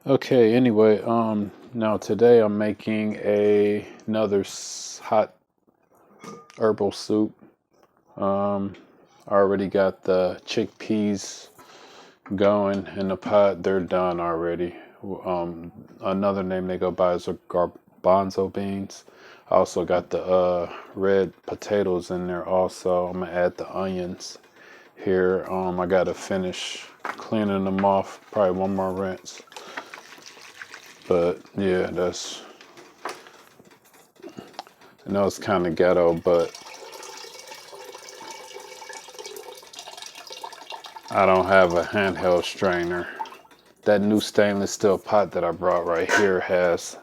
Okay, anyway, now today I'm making another hot herbal soup. I already got the chickpeas going in the pot. They're done already. Another name they go by is garbanzo beans. I also got the red potatoes in there also. I'm gonna add the onions here. I gotta finish cleaning them off. Probably one more rinse. But yeah, I know it's kind of ghetto, but I don't have a handheld strainer. That new stainless steel pot that I brought right here has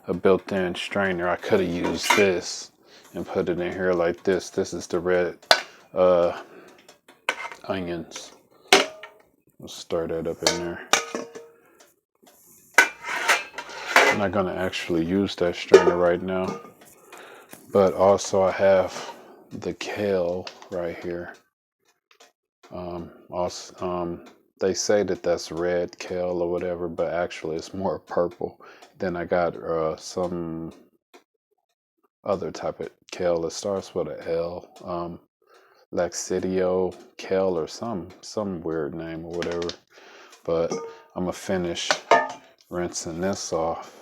a built-in strainer. I could have used this and put it in here like this. This is the red onions. I'll stir that up in there. I'm not gonna actually use that strainer right now. But also I have the kale right here. They say that that's red kale or whatever, but actually it's more purple. Then I got some other type of kale that starts with a L, Laxidio kale or some weird name or whatever. But I'm gonna finish rinsing this off.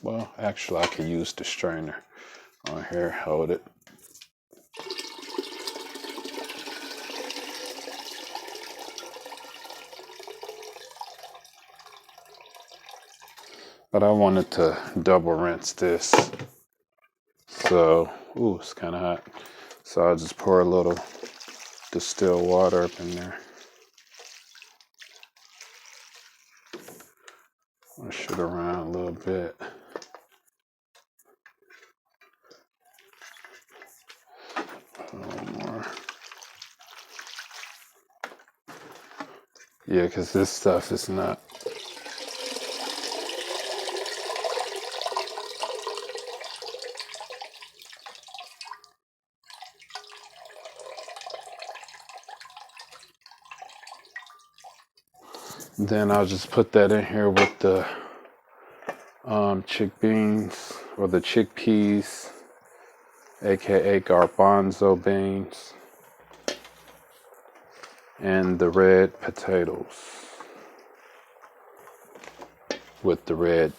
Well, actually I could use the strainer on here. Hold it. But I wanted to double rinse this. So, ooh, it's kind of hot. So I'll just pour a little distilled water up in there. Push it around a little bit. A little more. Yeah, because this stuff is not. Then I'll just put that in here with the chickpeas or the chickpeas, aka garbanzo beans, and the red potatoes with the red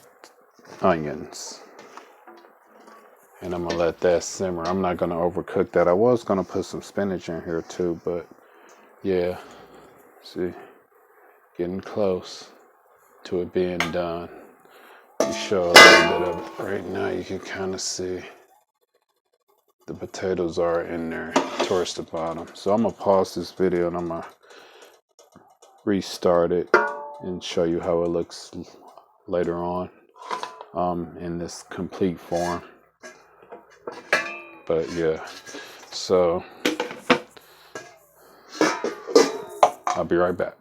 onions. And I'm gonna let that simmer. I'm not gonna overcook that. I was gonna put some spinach in here too, but yeah, see, getting close to it being done. You show a little bit of it right now. You can kind of see the potatoes are in there towards the bottom. So I'm gonna pause this video and I'm gonna restart it and show you how it looks later on in this complete form. But yeah, so I'll be right back.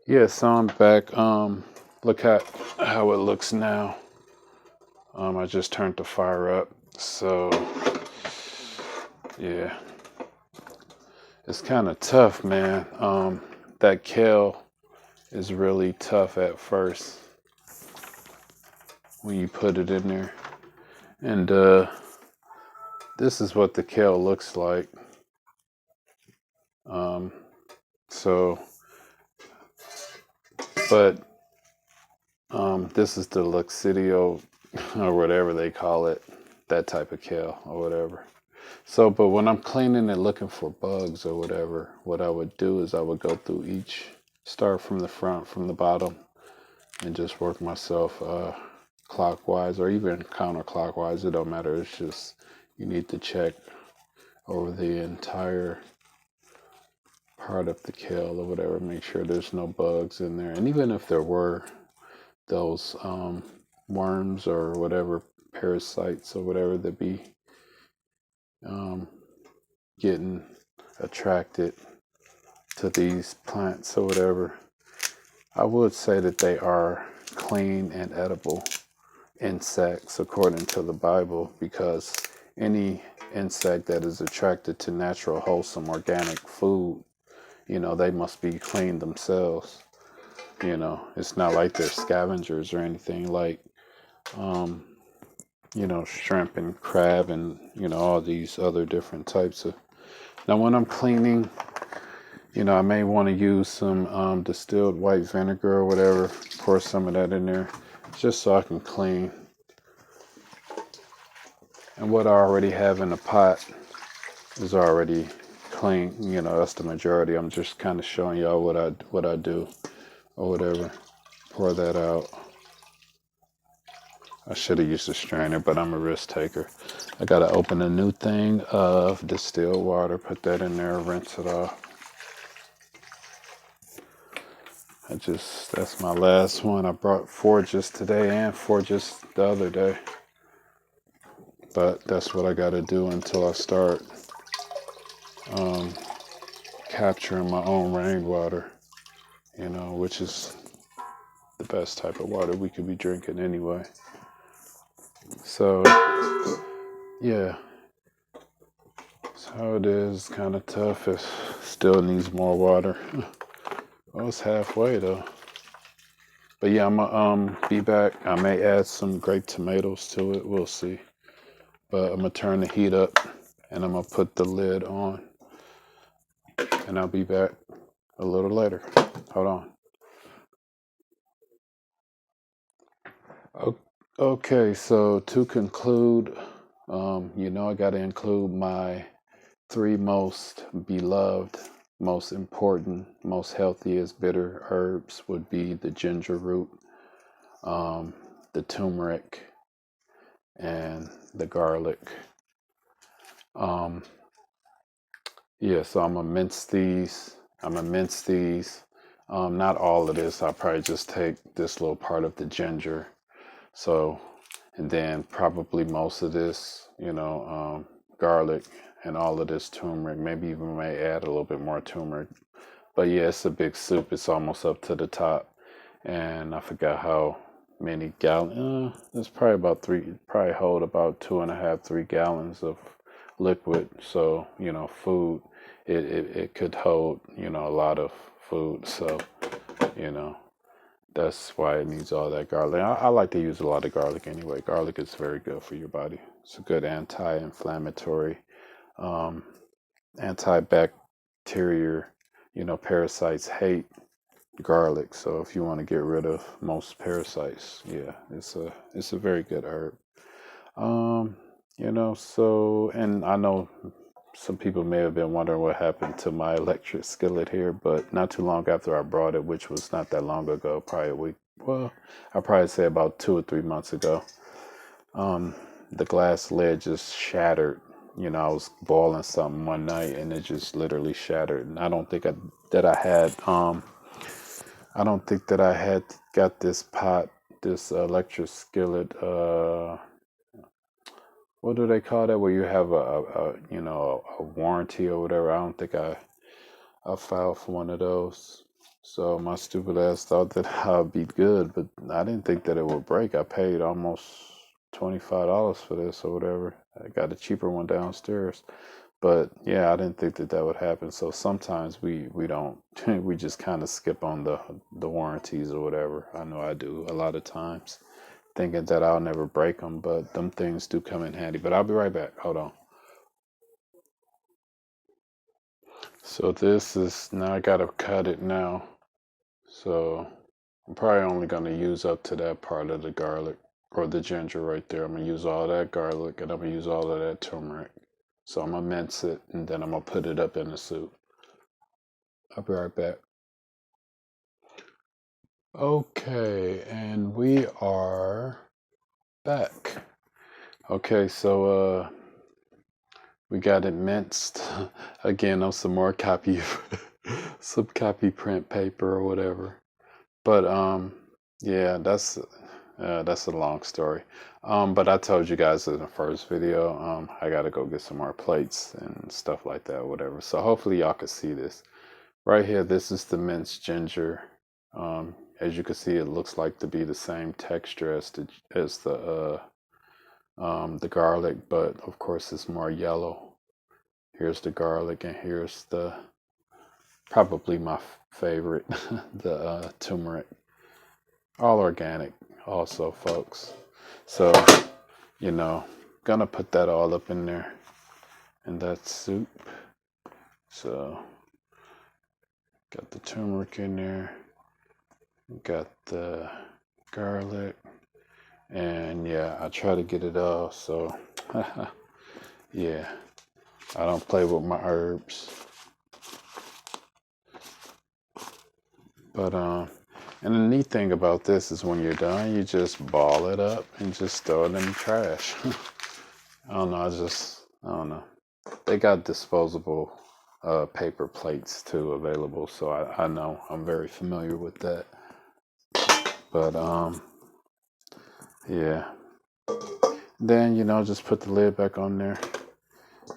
Yeah, so I'm back. Look at how it looks now. I just turned the fire up. So yeah, it's kind of tough, man. That kale is really tough at first when you put it in there. And this is what the kale looks like. This is the Luxidio or whatever they call it, that type of kale or whatever. So, but when I'm cleaning it looking for bugs or whatever, what I would do is I would go through each, start from the front, from the bottom, and just work myself clockwise or even counterclockwise. It don't matter. It's just you need to check over the entire part of the kale or whatever, make sure there's no bugs in there. And even if there were those worms or whatever, parasites or whatever that be getting attracted to these plants or whatever, I would say that they are clean and edible insects according to the Bible, because any insect that is attracted to natural, wholesome, organic food, they must be clean themselves. It's not like they're scavengers or anything like, shrimp and crab and, all these other different types of. Now, when I'm cleaning, I may want to use some distilled white vinegar or whatever, pour some of that in there, just so I can clean. And what I already have in the pot is already clean. That's the majority. I'm just kind of showing y'all what I do or whatever. Pour that out. I should have used a strainer, but I'm a risk taker. I got to open a new thing of distilled water, put that in there, rinse it off. That's my last one. I brought 4 just today and 4 just the other day. But that's what I got to do until I start capturing my own rainwater, which is the best type of water we could be drinking anyway. So, yeah. So it is kind of tough. It still needs more water. Well, it's halfway though. But yeah, I'm gonna be back. I may add some grape tomatoes to it. We'll see. But I'm gonna turn the heat up and I'm gonna put the lid on. And I'll be back a little later. Hold on. Okay, so to conclude, I got to include my 3 most beloved, most important, most healthiest bitter herbs would be the ginger root, the turmeric, and the garlic. So I'm gonna mince these. Not all of this. I'll probably just take this little part of the ginger. So, and then probably most of this, garlic and all of this turmeric. Maybe even may add a little bit more turmeric. But yeah, it's a big soup. It's almost up to the top. And I forgot how many gallons. It's probably about 3, probably hold about 2.5, 3 gallons of liquid. So, food, it could hold, a lot of food. So, that's why it needs all that garlic. I like to use a lot of garlic anyway. Garlic is very good for your body. It's a good anti-inflammatory, antibacterial. Parasites hate garlic. So if you want to get rid of most parasites, yeah, it's a very good herb. So, and I know some people may have been wondering what happened to my electric skillet here, but not too long after I brought it, which was not that long ago, probably a week, well, I'd probably say about 2 or 3 months ago, the glass lid just shattered. I was boiling something one night and it just literally shattered. And I don't think that I had got this pot, this electric skillet, what do they call that? Where you have a warranty or whatever. I don't think I filed for one of those. So my stupid ass thought that I'd be good, but I didn't think that it would break. I paid almost $25 for this or whatever. I got a cheaper one downstairs. But yeah, I didn't think that would happen. So sometimes we don't, we just kind of skip on the warranties or whatever. I know I do a lot of times, thinking that I'll never break them, but them things do come in handy. But I'll be right back. Hold on. So this is, now I gotta cut it now. So I'm probably only gonna use up to that part of the garlic or the ginger right there. I'm gonna use all that garlic and I'm gonna use all of that turmeric. So I'm gonna mince it and then I'm gonna put it up in the soup. I'll be right back. Okay, and we are back. Okay, so we got it minced again on some more some copy print paper or whatever. But yeah, that's a long story. But I told you guys in the first video, I gotta go get some more plates and stuff like that, whatever. So hopefully y'all can see this. Right here, this is the minced ginger. As you can see, it looks like to be the same texture as the the garlic, but of course it's more yellow. Here's the garlic, and here's the probably my favorite, the turmeric. All organic, also, folks. So, you know, gonna put that all up in there, and that soup. So, got the turmeric in there, got the garlic, and yeah, I try to get it all. So, yeah, I don't play with my herbs. But and the neat thing about this is when you're done, you just ball it up and just throw it in the trash. I don't know. I don't know. They got disposable paper plates too available, so I know I'm very familiar with that. But yeah. Then just put the lid back on there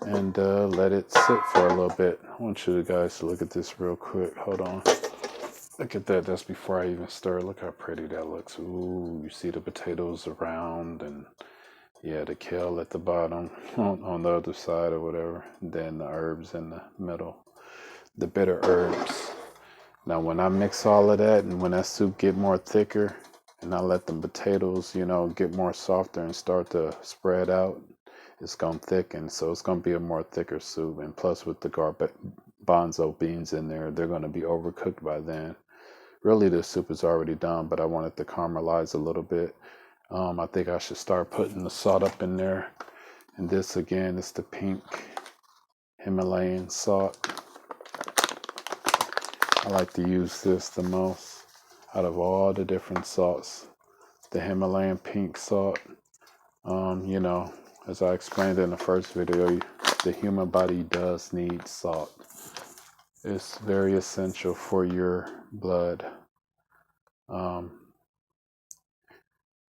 and let it sit for a little bit. I want you guys to look at this real quick. Hold on. Look at that. That's before I even stir. Look how pretty that looks. Ooh, you see the potatoes around, and yeah, the kale at the bottom on the other side or whatever. Then the herbs in the middle, the bitter herbs. Now, when I mix all of that and when that soup get more thicker and I let the potatoes, get more softer and start to spread out, it's going to thicken. So it's going to be a more thicker soup. And plus with the garbanzo beans in there, they're going to be overcooked by then. Really, the soup is already done, but I want it to caramelize a little bit. I think I should start putting the salt up in there. And this, again, is the pink Himalayan salt. I like to use this the most out of all the different salts. The Himalayan pink salt. As I explained in the first video, the human body does need salt. It's very essential for your blood.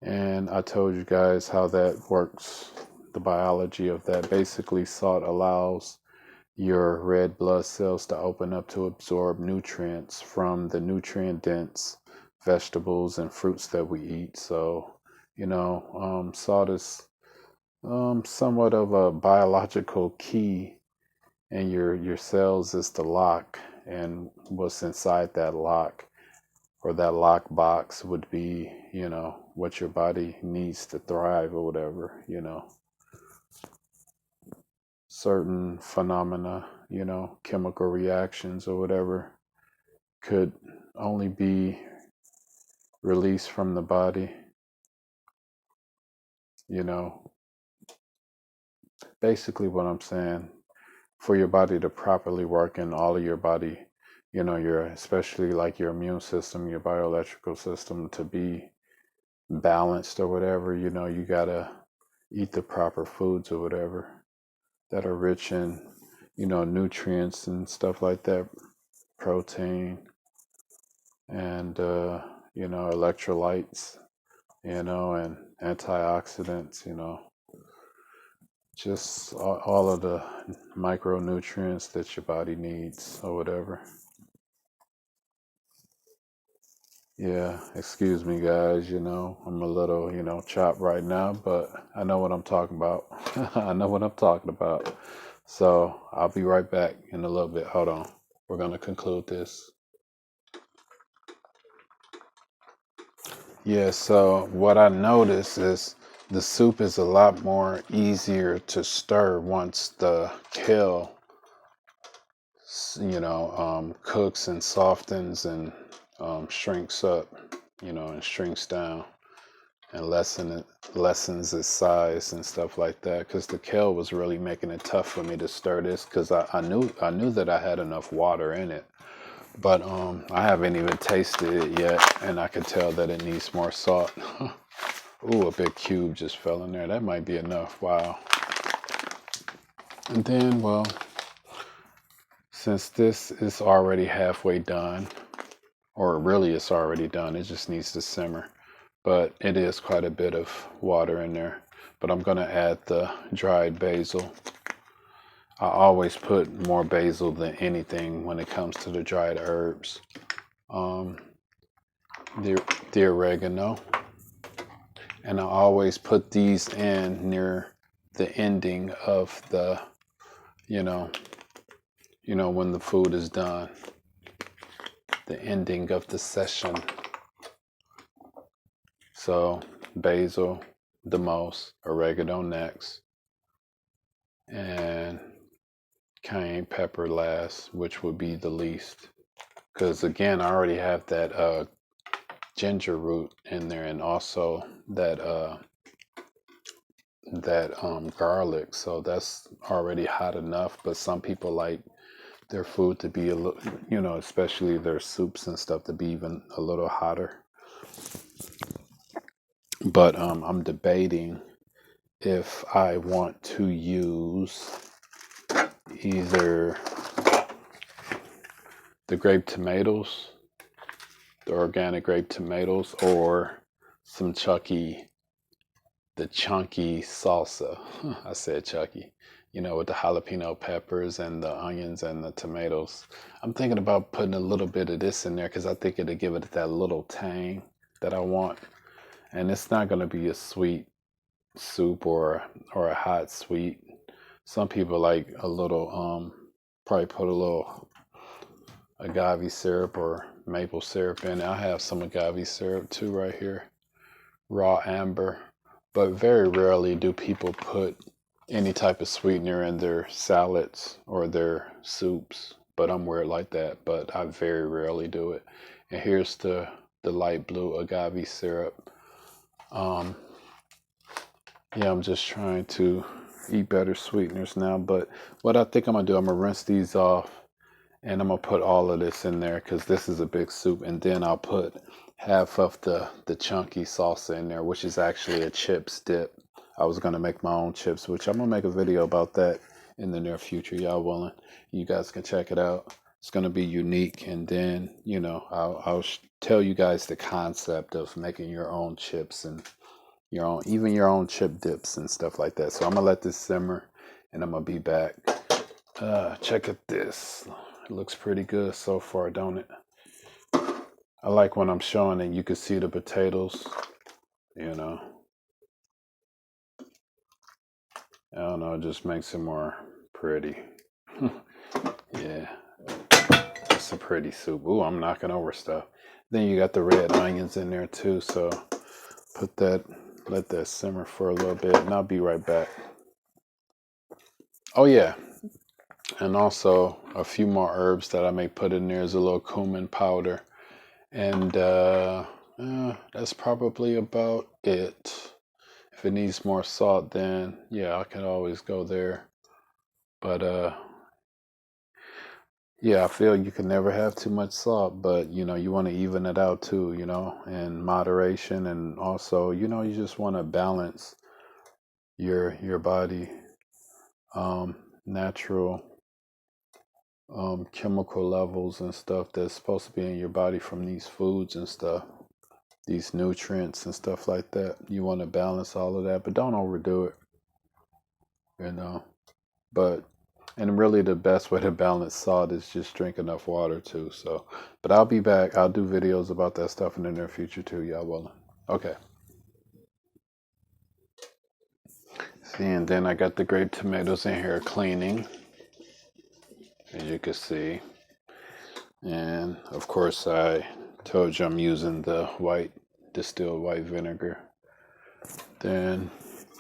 And I told you guys how that works, the biology of that. Basically, salt allows your red blood cells to open up to absorb nutrients from the nutrient-dense vegetables and fruits that we eat. So, salt is somewhat of a biological key, and your cells is the lock, and what's inside that lock or that lock box would be, what your body needs to thrive or whatever, certain phenomena, chemical reactions or whatever could only be released from the body, basically what I'm saying, for your body to properly work in all of your body, especially like your immune system, your bioelectrical system to be balanced or whatever, you gotta eat the proper foods or whatever that are rich in, nutrients and stuff like that, protein and, electrolytes, and antioxidants, just all of the micronutrients that your body needs or whatever. Yeah, excuse me, guys. I'm a little, chopped right now, but I know what I'm talking about. I know what I'm talking about. So I'll be right back in a little bit. Hold on. We're going to conclude this. Yeah, so what I noticed is the soup is a lot more easier to stir once the kale, cooks and softens and shrinks up, and shrinks down and lessens its size and stuff like that. Because the kale was really making it tough for me to stir this, because I knew that I had enough water in it, but I haven't even tasted it yet, and I can tell that it needs more salt. Ooh, a big cube just fell in there. That might be enough. Wow. And then, well, since this is already halfway done, or really it's already done, it just needs to simmer. But it is quite a bit of water in there. But I'm going to add the dried basil. I always put more basil than anything when it comes to the dried herbs. The oregano. And I always put these in near the ending of the, you know, when the food is done, the ending of the session. So basil the most, oregano next, and cayenne pepper last, which would be the least. Because again, I already have that ginger root in there, and also that garlic. So that's already hot enough. But some people like their food to be a little, especially their soups and stuff, to be even a little hotter. But I'm debating if I want to use either the grape tomatoes, the organic grape tomatoes, or some the chunky salsa. I said chunky, with the jalapeno peppers and the onions and the tomatoes. I'm thinking about putting a little bit of this in there because I think it'll give it that little tang that I want. And it's not going to be a sweet soup or a hot sweet. Some people like a little, probably put a little agave syrup or maple syrup in it. I have some agave syrup too right here, raw amber. But very rarely do people put any type of sweetener in their salads or their soups. But I'm weird like that. But I very rarely do it. And here's the light blue agave syrup. Yeah, I'm just trying to eat better sweeteners now. But what I think I'm going to do, I'm going to rinse these off. And I'm going to put all of this in there because this is a big soup. And then I'll put half of the chunky salsa in there, which is actually a chips dip. I was going to make my own chips, which I'm going to make a video about that in the near future. Y'all willing? You guys can check it out. It's going to be unique. And then, I'll tell you guys the concept of making your own chips and even your own chip dips and stuff like that. So I'm going to let this simmer and I'm going to be back. Check it this. It looks pretty good so far, don't it? I like when I'm showing it, you can see the potatoes, I don't know, it just makes it more pretty. Yeah, it's a pretty soup. Ooh, I'm knocking over stuff. Then you got the red onions in there too, so let that simmer for a little bit, and I'll be right back. Oh yeah, and also a few more herbs that I may put in there is a little cumin powder. And that's probably about it. If it needs more salt, then yeah, I can always go there. But yeah, I feel you can never have too much salt, but you want to even it out too, in moderation. And also, you just want to balance your body, natural chemical levels and stuff that's supposed to be in your body from these foods and stuff, these nutrients and stuff like that. You want to balance all of that, but don't overdo it, but and really the best way to balance salt is just drink enough water too. So, but I'll be back. I'll do videos about that stuff in the near future too. Y'all willing? Okay. See, and then I got the grape tomatoes in here cleaning, as you can see. And of course, I told you I'm using the distilled white vinegar. Then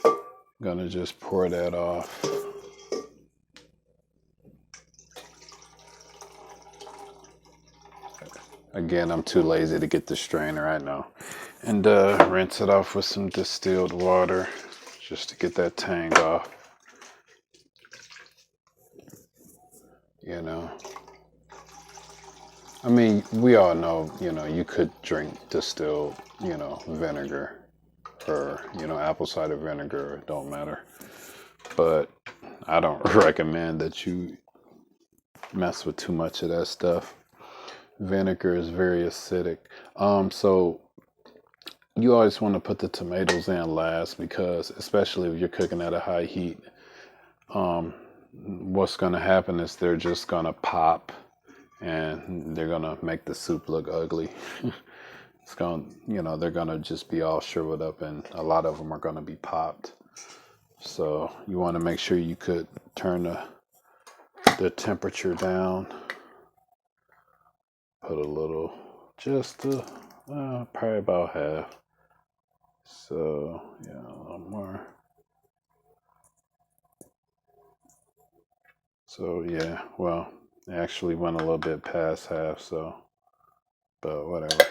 I'm gonna just pour that off. Again, I'm too lazy to get the strainer, I know. And rinse it off with some distilled water just to get that tang off. I mean, we all know, you could drink distilled, vinegar or, apple cider vinegar, it don't matter. But I don't recommend that you mess with too much of that stuff. Vinegar is very acidic. So you always want to put the tomatoes in last because, especially if you're cooking at a high heat, what's going to happen is they're just going to pop and they're going to make the soup look ugly. it's going, you know, they're going to just be all shriveled up, and a lot of them are going to be popped. So you want to make sure you could turn the temperature down. Put a little, just probably about half. So yeah, a little more. So yeah, well, it actually went a little bit past half, so, but whatever.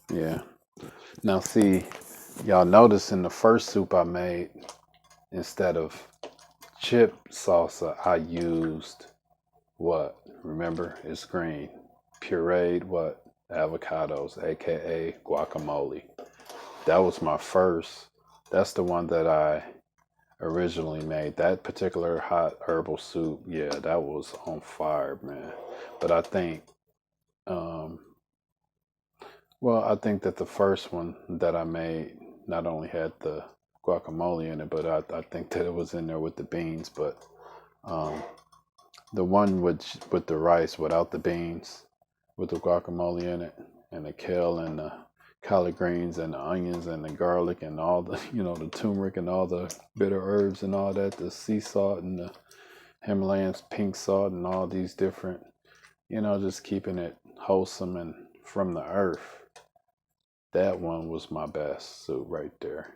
Yeah. Now see, y'all notice in the first soup I made, instead of chip salsa, I used what? Remember, it's green. Pureed what? Avocados, aka guacamole. That was my first. That's the one that I originally made. That particular hot herbal soup, yeah, that was on fire, man. But I think, um, well, I think that the first one that I made not only had the guacamole in it, but I think that it was in there with the beans. But um, the one with the rice without the beans, with the guacamole in it, and the kale and the collard greens and the onions and the garlic and all the, you know, the turmeric and all the bitter herbs and all that, the sea salt and the Himalayan pink salt and all these different, you know, just keeping it wholesome and from the earth. That one was my best soup right there.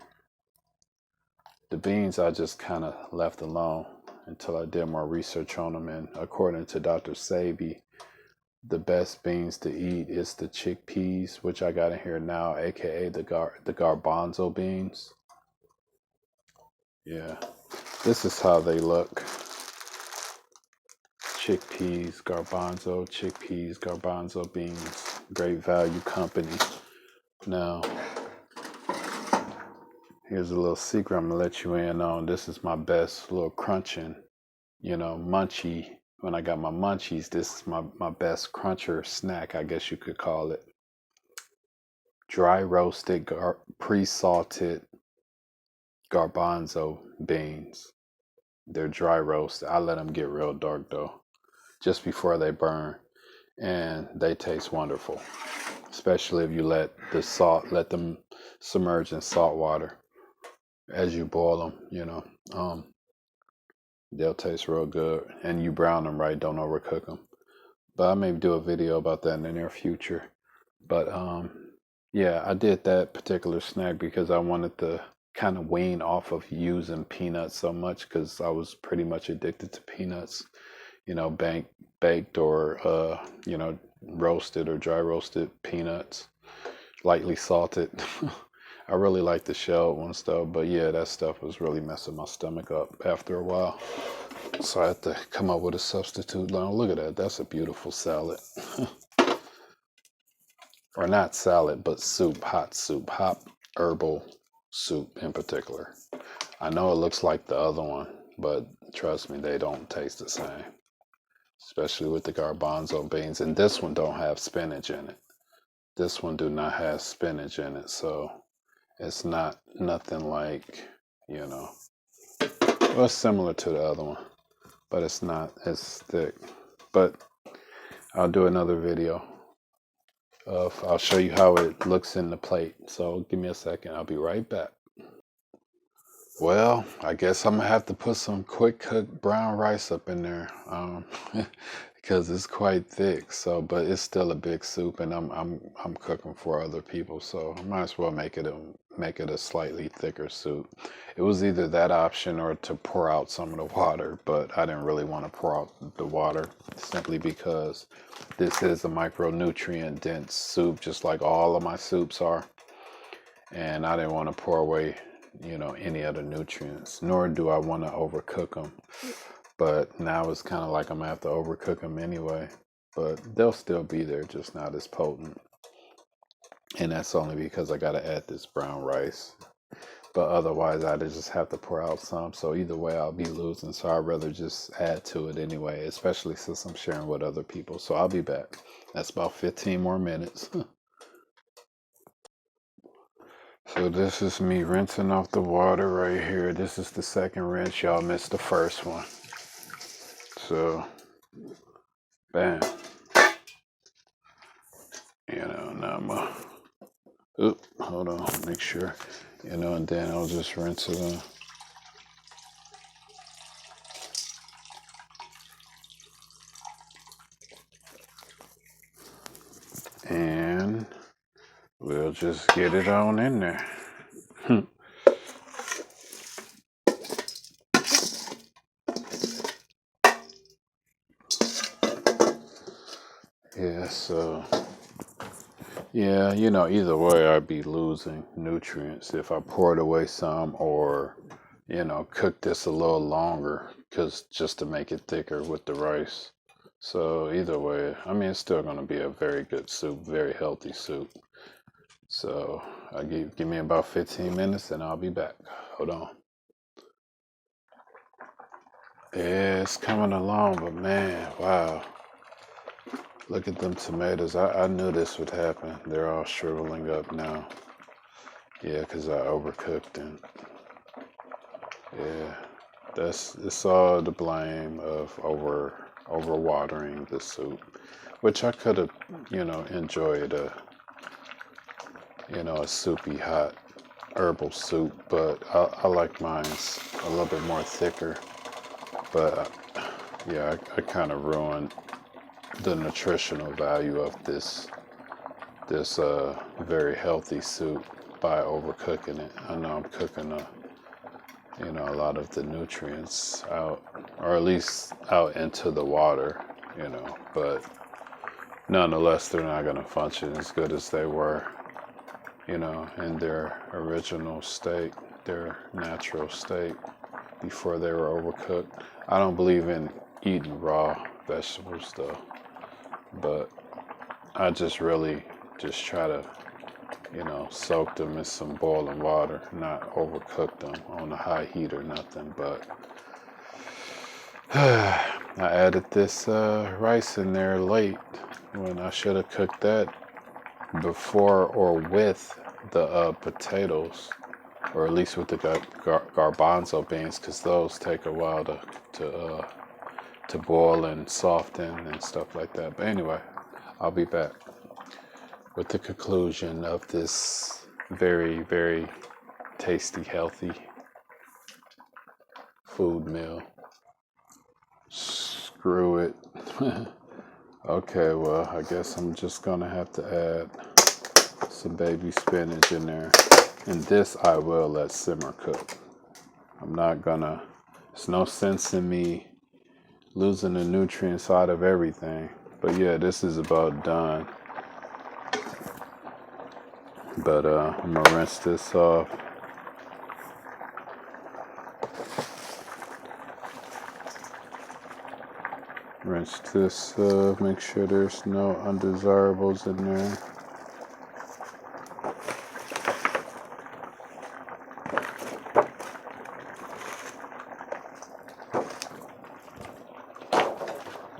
The beans I just kind of left alone until I did more research on them. And according to Dr. Sabi, the best beans to eat is the chickpeas, which I got in here now, aka the garbanzo beans. Yeah, this is how they look. Chickpeas, garbanzo beans. Great Value Company. Now, here's a little secret I'm gonna let you in on. This is my best little crunching, you know, munchie. When I got my munchies, this is my best cruncher snack, I guess you could call it. Dry roasted, pre-salted garbanzo beans. They're dry roasted. I let them get real dark though, just before they burn. And they taste wonderful, especially if you let them submerge in salt water as you boil them, you know. They'll taste real good, and you brown them right, don't overcook them. But I may do a video about that in the near future. But yeah, I did that particular snack because I wanted to kind of wean off of using peanuts so much, because I was pretty much addicted to peanuts, you know, baked or you know, roasted or dry roasted peanuts, lightly salted. I really like the shelled ones though, but yeah, that stuff was really messing my stomach up after a while. So I had to come up with a substitute. Now look at that, that's a beautiful salad. Or not salad, but soup, hot herbal soup in particular. I know it looks like the other one, but trust me, they don't taste the same. Especially with the garbanzo beans. And this one don't have spinach in it. This one do not have spinach in it, so it's not nothing like, you know, well, it's similar to the other one, but it's not as thick. But I'll do another video of, I'll show you how it looks in the plate. So give me a second, I'll be right back. Well, I guess I'm gonna have to put some quick cooked brown rice up in there, because it's quite thick. So, but it's still a big soup, and I'm cooking for other people, so I might as well make it a slightly thicker soup. It was either that option or to pour out some of the water, but I didn't really want to pour out the water simply because this is a micronutrient dense soup, just like all of my soups are, and I didn't want to pour away, you know, any other nutrients, nor do I want to overcook them. But now it's kind of like I'm gonna have to overcook them anyway, but they'll still be there, just not as potent. And that's only because I gotta add this brown rice. But otherwise I'd just have to pour out some, so either way I'll be losing, so I'd rather just add to it anyway, especially since I'm sharing with other people. So I'll be back. That's about 15 more minutes. So this is me rinsing off the water right here. This is the second rinse. Y'all missed the first one. So, bam. Yeah, now I'm oop, hold on, make sure, and then I'll just rinse it on. And we'll just get it on in there. Yeah, so yeah, either way I'd be losing nutrients if I poured away some or, cook this a little longer just to make it thicker with the rice. So either way, I mean, it's still going to be a very good soup, very healthy soup. So give me about 15 minutes and I'll be back. Hold on. Yeah, it's coming along, but man, wow. Look at them tomatoes. I knew this would happen. They're all shriveling up now. Yeah, because I overcooked them. Yeah, it's all the blame of overwatering the soup, which I could have, enjoyed a soupy hot herbal soup, but I like mine's a little bit more thicker. But yeah, I kind of ruined the nutritional value of this very healthy soup by overcooking it. I know I'm cooking a lot of the nutrients out, or at least out into the water, but nonetheless they're not going to function as good as they were, in their original state, their natural state before they were overcooked. I don't believe in eating raw vegetables though, but I just really just try to, soak them in some boiling water, not overcook them on a high heat or nothing. But I added this rice in there late when I should have cooked that before or with the potatoes, or at least with the garbanzo beans, because those take a while to boil and soften and stuff like that. But anyway, I'll be back with the conclusion of this very, very tasty, healthy food meal. Screw it. Okay, well, I guess I'm just gonna have to add some baby spinach in there. And this I will let simmer cook. I'm not gonna, there's no sense in me losing the nutrients out of everything. But yeah, this is about done. But I'm gonna rinse this off. Rinse this off, make sure there's no undesirables in there.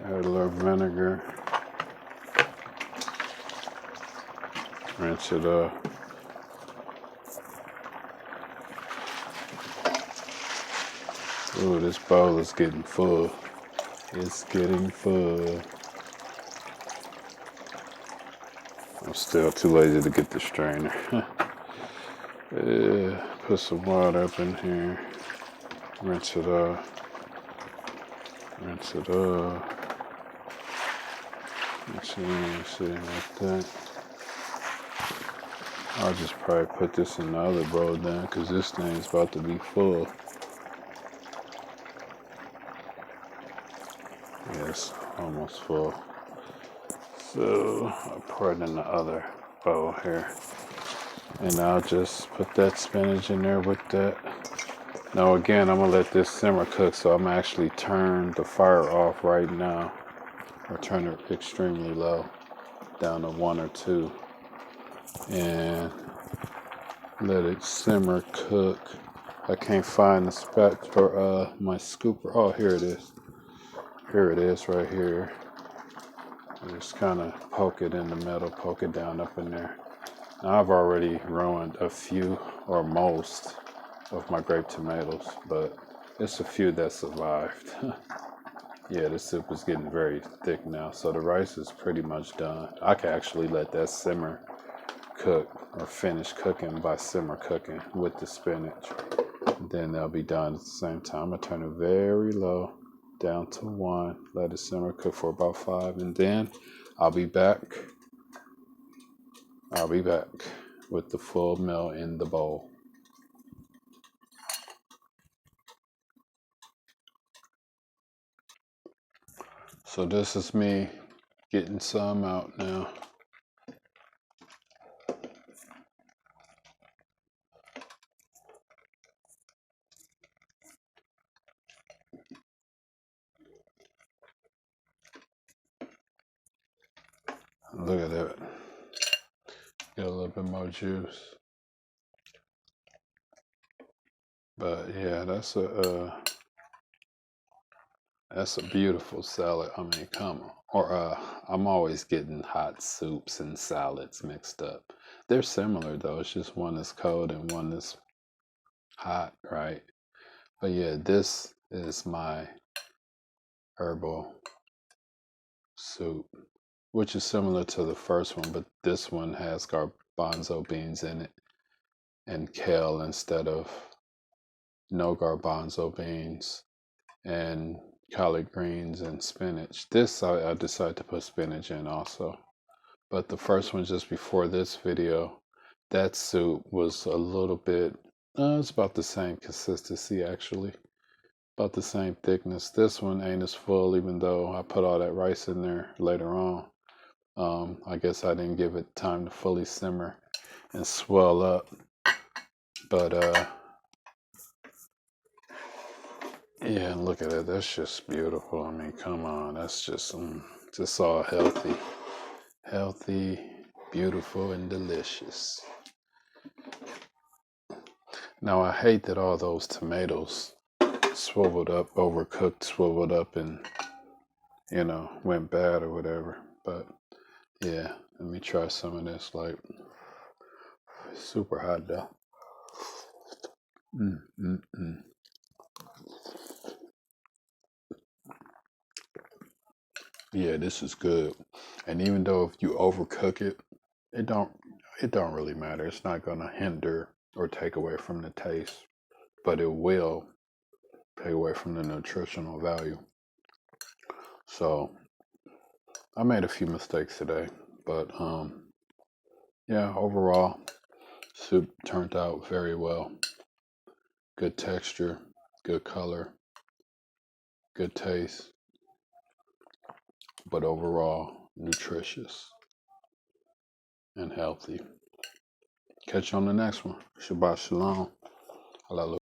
Add a little vinegar. Rinse it off. Ooh, this bowl is getting full. It's getting full. I'm still too lazy to get the strainer. Put some water up in here. Rinse it off. Rinse it off. See, like that. I'll just probably put this in the other bowl then, because this thing is about to be full. Yes, almost full. So I'll pour it in the other bowl here. And I'll just put that spinach in there with that. Now again, I'm gonna let this simmer cook, so I'm actually turn the fire off right now, or turn it extremely low, down to 1 or 2, and let it simmer cook. I can't find the spatula or my scooper. Oh, here it is. Here it is right here. Just kind of poke it in the middle, poke it down up in there. Now I've already ruined a few or most of my grape tomatoes, but it's a few that survived. Yeah, the soup is getting very thick now, so the rice is pretty much done. I can actually let that simmer cook or finish cooking by simmer cooking with the spinach. Then they'll be done at the same time. I turn it very low, down to 1, let it simmer cook for about 5, and then I'll be back. I'll be back with the full meal in the bowl. So this is me getting some out now. Look at that. Get a little bit more juice. But yeah, that's a beautiful salad. I mean, come on. Or I'm always getting hot soups and salads mixed up. They're similar though. It's just one is cold and one is hot, right? But yeah, this is my herbal soup, which is similar to the first one, but this one has garbanzo beans in it and kale instead of no garbanzo beans and collard greens and spinach. This I decided to put spinach in also. But the first one just before this video, that soup was a little bit, it's about the same consistency actually. About the same thickness. This one ain't as full even though I put all that rice in there later on. I guess I didn't give it time to fully simmer and swell up. But yeah, look at it. That's just beautiful. I mean, come on. That's just all healthy. Healthy, beautiful, and delicious. Now, I hate that all those tomatoes swiveled up, overcooked, swiveled up, and, went bad or whatever. But yeah, let me try some of this. Like, super hot though. Yeah, this is good. And even though if you overcook it, it don't really matter. It's not gonna hinder or take away from the taste, but it will take away from the nutritional value. So I made a few mistakes today, but yeah, overall soup turned out very well. Good texture, good color, good taste, but overall nutritious and healthy. Catch you on the next one. Shabbat Shalom. Hallelujah.